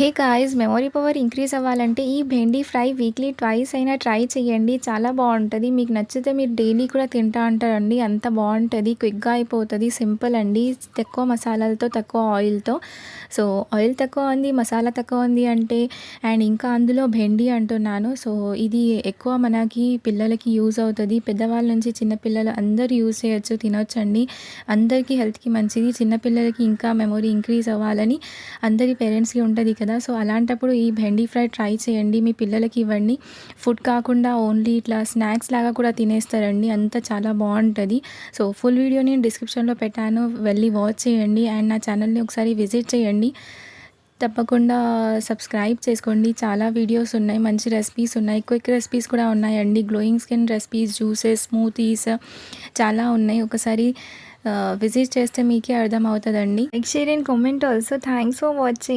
Hey guys, memory power increase అవ్వాలంటే ఈ బెండి fry weekly twice అయినా ట్రై చేయండి. చాలా బాగుంటుంది. మీకు నచ్చితే మీరు డైలీ కూడా తింటా అంటారండి. అంత బాగుంటుంది, క్విక్గా అయిపోతుంది, సింపుల్ అండి. తక్కువ మసాలాలతో, తక్కువ ఆయిల్తో. సో ఆయిల్ తక్కువ ఉంది, మసాలా తక్కువ ఉంది అంటే, అండ్ ఇంకా అందులో బెండి అంటున్నాను. సో ఇది ఎక్కువ మనకి పిల్లలకి యూజ్ అవుతుంది. పెద్దవాళ్ళ నుంచి చిన్నపిల్లలు అందరూ యూజ్ చేయొచ్చు, తినొచ్చండి. అందరికీ హెల్త్కి మంచిది. చిన్నపిల్లలకి ఇంకా మెమరీ ఇంక్రీజ్ అవ్వాలని అందరి పేరెంట్స్కి ఉంటుంది కదా. సో అలాంటప్పుడు ఈ బెండి ఫ్రై ట్రై చేయండి, మీ పిల్లలకి ఇవ్వండి. ఫుడ్ కాకుండా ఓన్లీ ఇట్లా స్నాక్స్ లాగా కూడా తినేస్తారండి, అంత చాలా బాగుంటుంది. సో ఫుల్ వీడియో నేను డిస్క్రిప్షన్లో పెట్టాను, వెళ్ళి వాచ్ చేయండి. అండ్ నా ఛానల్ని ఒకసారి విజిట్ చేయండి. తప్పకుండా సబ్స్క్రైబ్ చేసుకోండి. చాలా వీడియోస్ ఉన్నాయి, మంచి రెసిపీస్ ఉన్నాయి, క్విక్ రెసిపీస్ కూడా ఉన్నాయండి. Glowing skin recipes, juices, smoothies చాలా ఉన్నాయి. ఒకసారి విజిట్ చేస్తే మీకే అర్థమవుతుందండి. Like, share and comment also. Thanks for watching.